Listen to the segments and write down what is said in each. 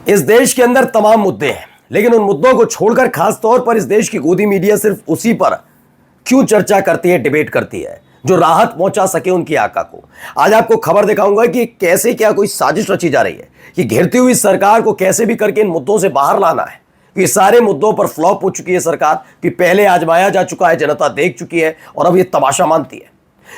इस देश के अंदर तमाम मुद्दे हैं, लेकिन उन मुद्दों को छोड़कर खास तौर पर इस देश की गोदी मीडिया सिर्फ उसी पर क्यों चर्चा करती है, डिबेट करती है जो राहत पहुंचा सके उनकी आका को। आज आपको खबर दिखाऊंगा कि कैसे क्या कोई साजिश रची जा रही है कि घेरती हुई सरकार को कैसे भी करके इन मुद्दों से बाहर लाना है। ये सारे मुद्दों पर फ्लॉप हो चुकी है सरकार कि पहले आजमाया जा चुका है, जनता देख चुकी है और अब ये तमाशा मानती है।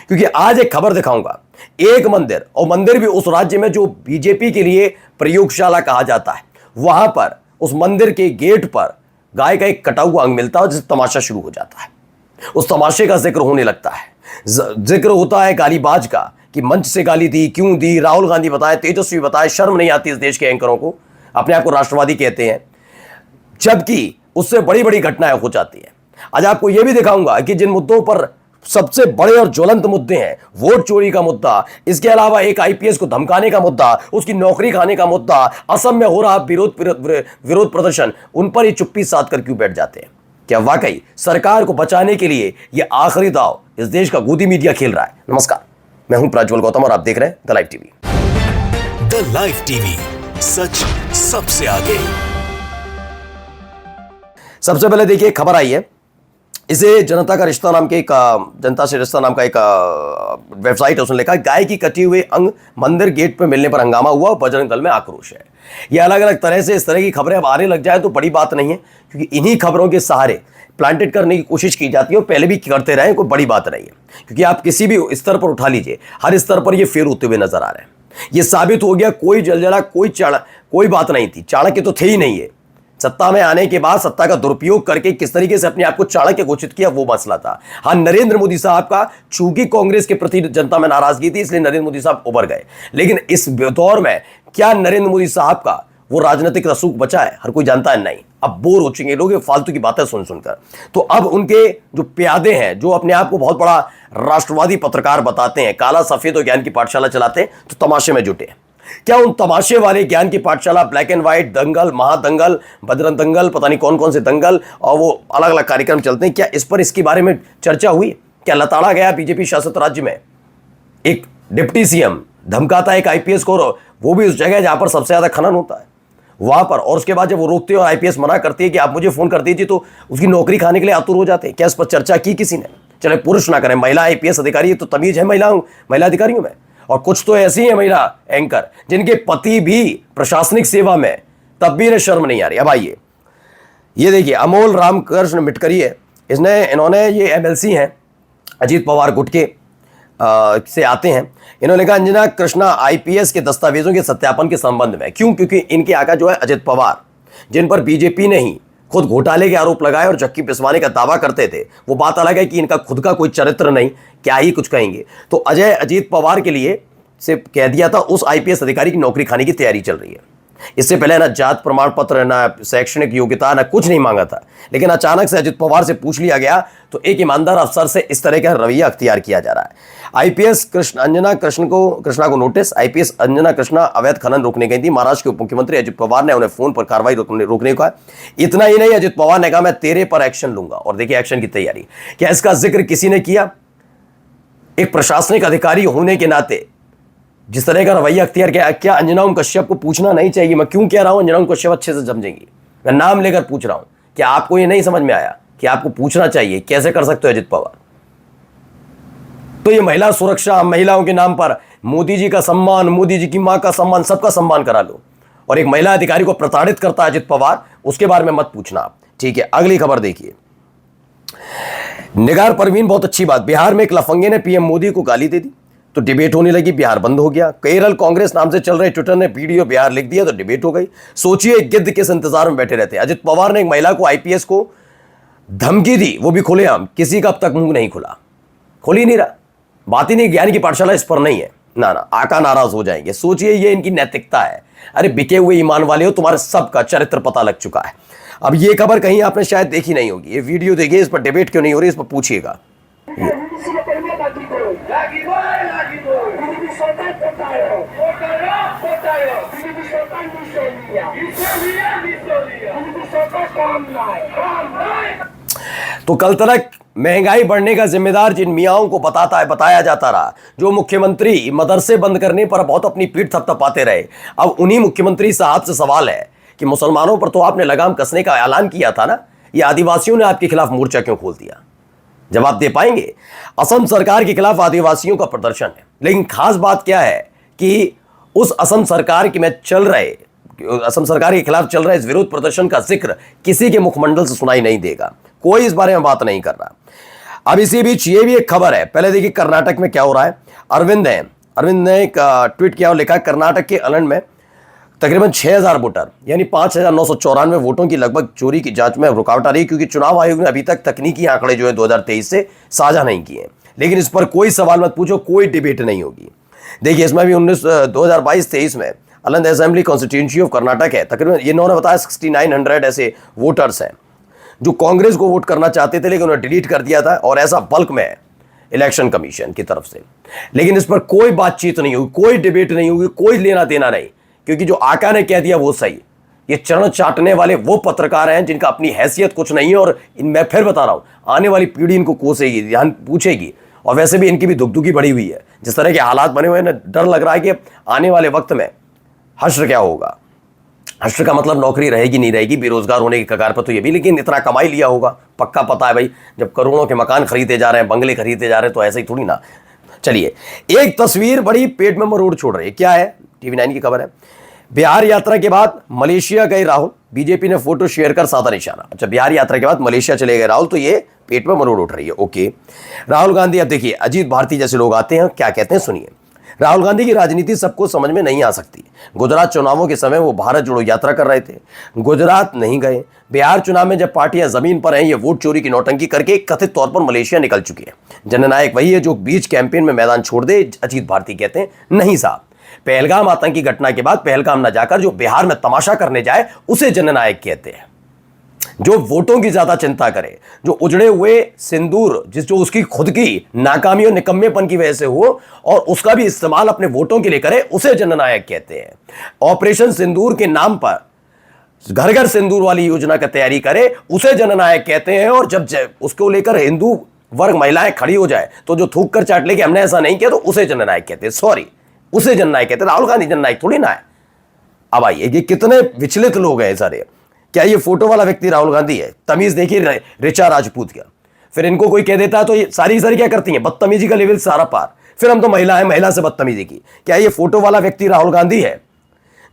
क्योंकि आज एक खबर दिखाऊंगा, एक मंदिर, और मंदिर भी उस राज्य में जो बीजेपी के लिए प्रयोगशाला कहा जाता है, वहां पर उस मंदिर के गेट पर गाय का एक कटा हुआ अंग मिलता है जिससे तमाशा शुरू हो जाता है। उस तमाशे का जिक्र होने लगता है, जिक्र होता है गालीबाज का कि मंच से गाली दी, क्यों दी, राहुल गांधी बताए, तेजस्वी बताए। शर्म नहीं आती इस देश के एंकरों को, अपने आप को राष्ट्रवादी कहते हैं, जबकि उससे बड़ी बड़ी घटनाएं हो जाती हैं। आज आपको यह भी दिखाऊंगा कि जिन मुद्दों पर सबसे बड़े और ज्वलंत मुद्दे हैं, वोट चोरी का मुद्दा, इसके अलावा एक आईपीएस को धमकाने का मुद्दा, उसकी नौकरी खाने का मुद्दा, असम में हो रहा विरोध प्रदर्शन, उन पर ये चुप्पी साध कर क्यों बैठ जाते हैं? क्या वाकई सरकार को बचाने के लिए यह आखिरी दाव इस देश का गोदी मीडिया खेल रहा है? नमस्कार, मैं हूं प्रज्वल गौतम और आप देख रहे हैं the live TV. The live TV, सच सबसे आगे। सबसे पहले देखिए खबर आई है, इसे जनता का रिश्ता नाम के एक जनता से रिश्ता नाम का एक वेबसाइट है, उसने लिखा गाय की कटी हुए अंग मंदिर गेट पर मिलने पर हंगामा हुआ, बजरंग दल में आक्रोश है। ये अलग अलग तरह से इस तरह की खबरें अब आने लग जाए तो बड़ी बात नहीं है, क्योंकि इन्हीं खबरों के सहारे प्लांटेड करने की कोशिश की जाती है और पहले भी करते रहे, कोई बड़ी बात नहीं है। क्योंकि आप किसी भी स्तर पर उठा लीजिए, हर स्तर पर ये फेल होते हुए नजर आ रहे हैं। ये साबित हो गया कोई जलजला, कोई बात नहीं थी, चाणक्य तो थे ही नहीं है। सत्ता में आने के बाद सत्ता का दुरुपयोग करके किस तरीके से अपने आप को चाणक्य घोषित किया, वो मसला था। हाँ, नरेंद्र मोदी साहब का चूंकि कांग्रेस के प्रति जनता में नाराजगी थी, इसलिए नरेंद्र मोदी साहब उभर गए। लेकिन इस दौर में क्या नरेंद्र मोदी साहब का वो राजनीतिक रसूख बचा है? हर कोई जानता है नहीं। अब बोर हो चुके लोग फालतू की बातें सुन सुनकर। तो अब उनके जो प्यादे हैं, जो अपने आप को बहुत बड़ा राष्ट्रवादी पत्रकार बताते हैं, काला सफेद और ज्ञान की पाठशाला चलाते हैं, तो तमाशे में जुटे हैं। क्या उन तमाशे वाले ज्ञान की पाठशाला, ब्लैक एंड व्हाइट दंगल, महादंगल, बजरंग दंगल, पता नहीं कौन कौन से दंगल और वो अलग अलग कार्यक्रम चलते हैं, क्या इस पर इसके बारे में चर्चा हुई? क्या लताड़ा गया बीजेपी शासित राज्य में एक डिप्टी सीएम धमकाता है एक आईपीएस को, वो भी उस जगह जहां पर सबसे ज्यादा खनन होता है वहां पर, और उसके बाद जब वो रोकते हैं और आईपीएस मना करती है कि आप मुझे फोन कर दीजिए, तो उसकी नौकरी खाने के लिए आतुर हो जाते हैं। क्या इस पर चर्चा की किसी ने? चले पुरुष ना करें, महिला आईपीएस अधिकारी तो तमीज है महिला अधिकारियों में। और कुछ तो ऐसी है महिला एंकर जिनके पति भी प्रशासनिक सेवा में, तब भी इन्हें शर्म नहीं आ रही। अब आइए, ये देखिए अमोल रामकृष्ण मिटकरी है, इन्होंने ये एमएलसी हैं, अजीत पवार गुट के से आते हैं। इन्होंने कहा अंजना कृष्णा आईपीएस के दस्तावेजों के सत्यापन के संबंध में क्यों, क्योंकि इनके आका जो है अजित पवार, जिन पर बीजेपी ने ही खुद घोटाले के आरोप लगाए और चक्की पिसवाने का दावा करते थे, वो बात अलग है कि इनका खुद का कोई चरित्र नहीं, क्या ही कुछ कहेंगे। तो अजीत पवार के लिए से कह दिया था उस आईपीएस अधिकारी की नौकरी खाने की तैयारी चल रही है। इससे पहले ना जात प्रमाण पत्र, ना शैक्षणिक योग्यता, ना कुछ नहीं मांगा था, लेकिन अचानक से अजित पवार से पूछ लिया गया तो एक ईमानदार अफसर से इस तरह का रवैया अख्तियार किया जा रहा है। आईपीएस अंजना कृष्णा को नोटिस। आईपीएस अंजना कृष्णा अवैध खनन रोकने गई थी। महाराष्ट्र के उप मुख्यमंत्री अजित पवार ने उन्हें फोन पर कार्रवाई रोकने को कहा। इतना ही नहीं, अजित पवार ने कहा मैं तेरे पर एक्शन लूंगा, और देखिए एक्शन की तैयारी। क्या इसका जिक्र किसी ने किया? एक प्रशासनिक अधिकारी होने के नाते जिस तरह का रवैया अख्तियार किया, क्या अंजना कश्यप को पूछना नहीं चाहिए? मैं क्यों कह रहा हूं, अंजना कश्यप अच्छे से समझेंगी, मैं नाम लेकर पूछ रहा हूं। क्या आपको ये नहीं समझ में आया कि आपको पूछना चाहिए? कैसे कर सकते हो अजित पवार? तो ये महिला सुरक्षा, महिलाओं के नाम पर मोदी जी का सम्मान, मोदी जी की मां का सम्मान, सबका सम्मान करा लो, और एक महिला अधिकारी को प्रताड़ित करता है अजित पवार, उसके बारे में मत पूछना आप, ठीक है? अगली खबर देखिए, निगार परवीन, बहुत अच्छी बात। बिहार में एक लफंगे ने पीएम मोदी को गाली दे दी तो डिबेट होने लगी, बिहार बंद हो गया। केरल कांग्रेस नाम से चल रहे ट्विटर ने वीडियो बिहार लिख दिया तो डिबेट हो गई। सोचिए गिद्ध किस इंतजार में बैठे रहते। अजित पवार ने एक महिला को आईपीएस को धमकी दी, वो भी खुलेआम, किसी का अब तक मुंह नहीं खुला, खोल ही नहीं रहा, बात ही नहीं। ज्ञान की पाठशाला इस पर नहीं है, ना आका नाराज हो जाएंगे। सोचिए ये इनकी नैतिकता है। अरे बिके हुए ईमान वाले हो, तुम्हारे सबका चरित्र पता लग चुका है। अब ये खबर कहीं आपने शायद देखी नहीं होगी, ये वीडियो देखिए, इस पर डिबेट क्यों नहीं हो रही, इस पर पूछिएगा। तो कल तक महंगाई बढ़ने का जिम्मेदार जिन मियाओं को बताया जाता रहा, जो मुख्यमंत्री मदरसे बंद करने पर बहुत अपनी पीठ थपथपाते रहे, अब उन्हीं मुख्यमंत्री साहब से सवाल है कि मुसलमानों पर तो आपने लगाम कसने का ऐलान किया था ना, ये आदिवासियों ने आपके खिलाफ मोर्चा क्यों खोल दिया? जवाब दे पाएंगे? असम सरकार के खिलाफ आदिवासियों का प्रदर्शन है, लेकिन खास बात क्या है कि उस असम सरकार के असम सरकार के खिलाफ चल रहे इस विरोध प्रदर्शन का जिक्र किसी के मुखमंडल से सुनाई नहीं देगा, कोई इस बारे में बात नहीं कर रहा। अब इसी बीच ये भी एक खबर है, पहले देखिए कर्नाटक में क्या हो रहा है। अरविंद ने एक ट्वीट किया और लिखा, कर्नाटक के अलन में तकरीबन 6000 वोटर यानी 5994 वोटों की लगभग चोरी की जांच में रुकावट आ रही है, क्योंकि चुनाव आयोग ने अभी तक तकनीकी आंकड़े जो है 2023 से साझा नहीं किए। लेकिन इस पर कोई सवाल मत पूछो, कोई डिबेट नहीं होगी। देखिए इसमें भी 2022-23 में अलंद असेंबली कॉन्स्टिट्यूंसी ऑफ कर्नाटक है, तकरीबन ये इन्होंने बताया 6900 ऐसे वोटर्स हैं जो कांग्रेस को वोट करना चाहते थे, लेकिन उन्होंने डिलीट कर दिया था, और ऐसा बल्क में है इलेक्शन कमीशन की तरफ से। लेकिन इस पर कोई बातचीत नहीं होगी, कोई डिबेट नहीं होगी, कोई लेना देना नहीं, क्योंकि जो आका ने कह दिया वो सही। ये चरण चाटने वाले वो पत्रकार हैं जिनका अपनी हैसियत कुछ नहीं है, और मैं फिर बता रहा हूं, आने वाली पीढ़ी इनको कोसेगी, ध्यान पूछेगी। और वैसे भी इनकी भी दुगदुगी बढ़ी हुई है, जिस तरह के हालात बने हुए हैं ना, डर लग रहा है कि आने वाले वक्त में हश्र क्या होगा। हश्र का मतलब नौकरी रहेगी नहीं रहेगी, बेरोजगार होने की कगार पर तो ये भी, लेकिन इतना कमाई लिया होगा पक्का पता है भाई। जब करोड़ों के मकान खरीदे जा रहे हैं, बंगले खरीदे जा रहे हैं, तो ऐसे ही थोड़ी ना। चलिए एक तस्वीर बड़ी पेट में मरोड़ छोड़ रही है, क्या है, TV9 की खबर है। बिहार यात्रा के बाद मलेशिया गए राहुल, बीजेपी ने फोटो शेयर कर साधा निशाना। अच्छा, बिहार यात्रा के बाद मलेशिया चले गए राहुल, तो ये पेट में मरोड़ उठ रही है। ओके, राहुल गांधी, अब देखिए अजीत भारती जैसे लोग आते हैं, क्या कहते हैं सुनिए। राहुल गांधी की राजनीति सबको समझ में नहीं आ सकती। गुजरात चुनावों के समय वो भारत जोड़ो यात्रा कर रहे थे, गुजरात नहीं गए। बिहार चुनाव में जब पार्टियां जमीन पर हैं, ये वोट चोरी की नौटंकी करके कथित तौर पर मलेशिया निकल चुकी है। जननायक वही है जो बीच कैंपेन में मैदान छोड़ दे, अजीत भारती कहते हैं। नहीं साहब, पहलगाम आतंकी घटना के बाद पहलगाम न जाकर जो बिहार में तमाशा करने जाए उसे जननायक कहते हैं। जो वोटों की ज्यादा चिंता करे, जो उजड़े हुए सिंदूर जो उसकी खुद की नाकामी और निकम्मेपन की वजह से हो और उसका भी इस्तेमाल अपने वोटों के लिए करे, उसे जननायक कहते हैं। ऑपरेशन सिंदूर के नाम पर घर घर सिंदूर वाली योजना की तैयारी करे, उसे जननायक कहते हैं। और जब उसको लेकर हिंदू वर्ग महिलाएं खड़ी हो जाए तो जो थूक कर चाट ले कि हमने ऐसा नहीं किया, तो उसे जननायक कहते हैं। सॉरी, उसे जननायक कहते हैं। राहुल गांधी जननायक थोड़ी ना है। अब आइए, ये कितने विचलित लोग हैं सारे। क्या ये फोटो वाला व्यक्ति राहुल गांधी है? तमीज देखिए ऋचा राजपूत का। फिर इनको कोई कह देता है तो ये सारी क्या करती हैं, बदतमीजी का लेवल सारा पार। फिर हम तो महिला है, महिला से बदतमीजी की। क्या ये फोटो वाला व्यक्ति राहुल गांधी है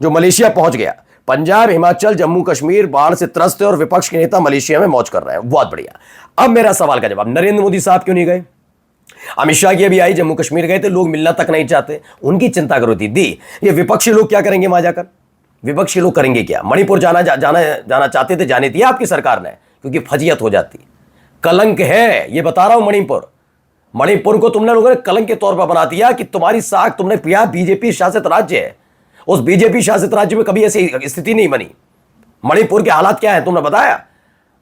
जो मलेशिया पहुंच गया? पंजाब, हिमाचल, जम्मू कश्मीर बाढ़ से त्रस्त है और विपक्ष के नेता मलेशिया में मौज कर रहे हैं। बहुत बढ़िया। अब मेरा सवाल का जवाब, नरेंद्र मोदी साहब क्यों नहीं गए? अमित शाह की अभी आई, जम्मू कश्मीर गए थे, लोग मिलना तक नहीं चाहते, उनकी चिंता करो दीदी। ये विपक्षी लोग क्या करेंगे वहां जाकर? विपक्षी लोग करेंगे क्या? मणिपुर जाना चाहते थे, जाने दिया आपकी सरकार ने, क्योंकि फजियत हो जाती। कलंक है, ये बता रहा हूं। मणिपुर को तुमने लोगों ने कलंक के तौर पर बना दिया कि तुम्हारी साख तुमने पिया। बीजेपी शासित राज्य है, उस बीजेपी शासित राज्य में कभी ऐसी स्थिति नहीं बनी। मणिपुर के हालात क्या है तुमने बताया?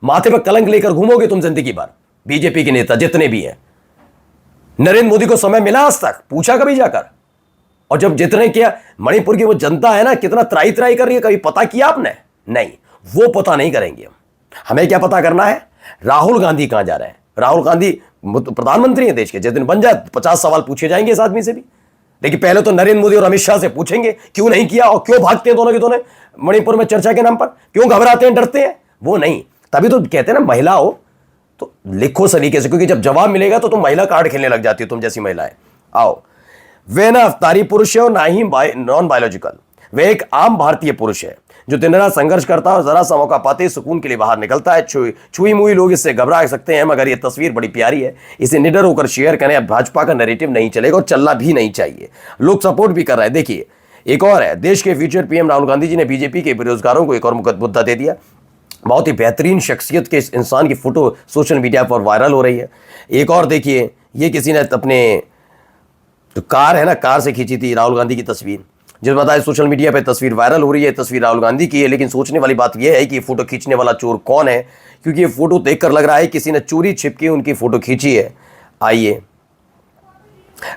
माथे पर कलंक लेकर घूमोगे तुम जिंदगी भर, बीजेपी के नेता जितने भी हैं। नरेंद्र मोदी को समय मिला आज तक? पूछा कभी जाकर? और जब जितने किया, मणिपुर की वो जनता है ना, कितना त्राई त्राई कर रही है, कभी पता किया आपने? नहीं, वो पता नहीं करेंगे। हमें क्या पता करना है? राहुल गांधी कहां जा रहे हैं? राहुल गांधी प्रधानमंत्री है देश के, जिस दिन बन जाए 50 सवाल पूछे जाएंगे इस आदमी से भी। लेकिन पहले तो नरेंद्र मोदी और अमित शाह से पूछेंगे क्यों नहीं किया, और क्यों भागते हैं दोनों के दोनों मणिपुर में चर्चा के नाम पर, क्यों घबराते हैं, डरते हैं? वो नहीं। तभी तो कहते हैं ना, महिला हो तो लिखो सलीके से, क्योंकि जब जवाब मिलेगा तो तुम महिला कार्ड खेलने लग जाती हो, तुम जैसी महिलाएं। आओ, वे ना अफ्तारी पुरुष है और ना ही नॉन बायोलॉजिकल। वे एक आम भारतीय पुरुष है जो दिन रात संघर्ष करता है और जरा सा मौका पाते ही सुकून के लिए बाहर निकलता है। छुई मुई लोग इससे घबरा सकते हैं, मगर यह तस्वीर बड़ी प्यारी है, इसे निडर होकर शेयर करें। अब भाजपा का नैरेटिव नहीं चलेगा और चलना भी नहीं चाहिए, लोग सपोर्ट भी कर रहे हैं। देखिए एक और है, देश के फ्यूचर पीएम राहुल गांधी जी ने बीजेपी के बेरोजगारों को एक और मुद्दा दे दिया। बहुत ही बेहतरीन शख्सियत के इस इंसान की फोटो सोशल मीडिया पर वायरल हो रही है। एक और देखिए, ये किसी ने अपने जो कार है ना, कार से खींची थी राहुल गांधी की तस्वीर, जिस बताया सोशल मीडिया पे तस्वीर वायरल हो रही है। तस्वीर राहुल गांधी की है, लेकिन सोचने वाली बात यह है कि ये फोटो खींचने वाला चोर कौन है, क्योंकि ये फोटो देखकर लग रहा है किसी ने चोरी छिपके उनकी फोटो खींची है। आइए,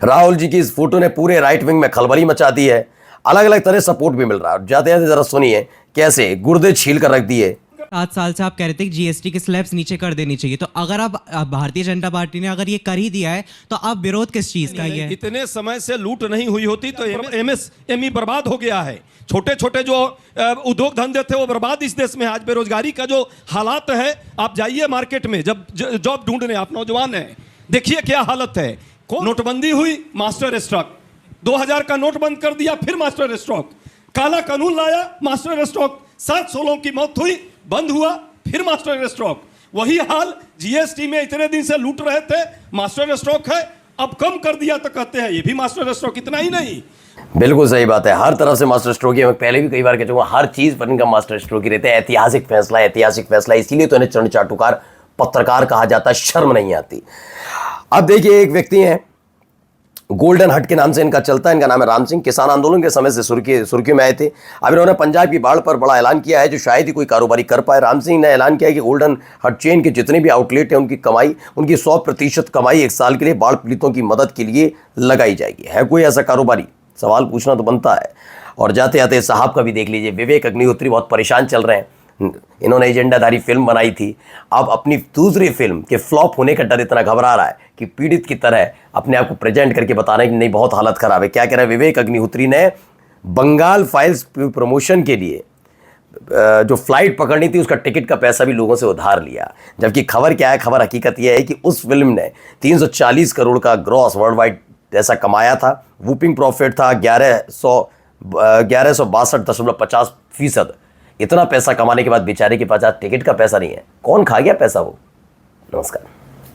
राहुल जी की इस फोटो ने पूरे राइट विंग में खलबली मचा दी है, अलग अलग तरह सपोर्ट भी मिल रहा है। जाते जाते जरा सुनिए कैसे गुर्दे छील कर रख दिए। 7 साल से आप कह रहे थे कि जीएसटी के स्लैब्स नीचे कर देनी चाहिए, तो अगर अब भारतीय जनता पार्टी ने अगर ये कर ही दिया है तो अब विरोध किस चीज का ही है? इतने समय से लूट नहीं हुई होती तो एमएसएमई बर्बाद हो गया है। छोटे छोटे जो उद्योग धंधे थे वो बर्बाद इस देश में। आज बेरोजगारी का जो हालात है, आप जाइए मार्केट में, जब जॉब ढूंढने आप नौजवान हैं, देखिए क्या हालत है। नोटबंदी हुई, मास्टर स्ट्रोक, 2000 का नोट बंद कर दिया, फिर मास्टर स्ट्रोक, काला कानून लाया, मास्टर स्ट्रोक, 7 सोलों की मौत हुई, बंद हुआ, फिर मास्टर स्ट्रोक। वही हाल जीएसटी में इतने दिन से लूट रहे थे, मास्टर स्ट्रोक है, अब कम कर दिया तो कहते हैं ये भी मास्टर स्ट्रोक। इतना ही नहीं, बिल्कुल सही बात है, हर तरफ से मास्टर स्ट्रोक ही। मैं पहले भी कई बार कह चुका हूं, हर चीज पर इनका मास्टर स्ट्रोक ही रहते हैं। ऐतिहासिक फैसला, इसीलिए तो इन्हें चरण चाटुकार पत्रकार कहा जाता है, शर्म नहीं आती। अब देखिए, एक व्यक्ति हैं, गोल्डन हट के नाम से इनका चलता है, इनका नाम है राम सिंह। किसान आंदोलन के समय से सुर्खियों में आए थे। अब इन्होंने पंजाब की बाढ़ पर बड़ा ऐलान किया है, जो शायद ही कोई कारोबारी कर पाए। राम सिंह ने ऐलान किया है कि गोल्डन हट चेन के जितने भी आउटलेट हैं, उनकी कमाई, उनकी 100% कमाई 1 साल के लिए बाढ़ पीड़ितों की मदद के लिए लगाई जाएगी। है कोई ऐसा कारोबारी? सवाल पूछना तो बनता है। और जाते जाते साहब का भी देख लीजिए, विवेक अग्निहोत्री बहुत परेशान चल रहे हैं। इन्होंने एजेंडाधारी फिल्म बनाई थी, अब अपनी दूसरी फिल्म के फ्लॉप होने का डर इतना घबरा रहा है कि पीड़ित की तरह अपने आप को प्रेजेंट करके बताना है कि नहीं, बहुत हालत खराब है। क्या कह रहा है विवेक अग्निहोत्री ने? बंगाल फाइल्स प्रमोशन के लिए जो फ्लाइट पकड़नी थी, उसका टिकट का पैसा भी लोगों से उधार लिया। जबकि खबर क्या है? खबर हकीकत यह है कि उस फिल्म ने 340 करोड़ का ग्रॉस वर्ल्ड वाइड ऐसा कमाया था। वूपिंग प्रॉफिट था 1162.50%। इतना पैसा कमाने के बाद बेचारे के पास आज टिकट का पैसा नहीं है। कौन खा गया पैसा वो? नमस्कार।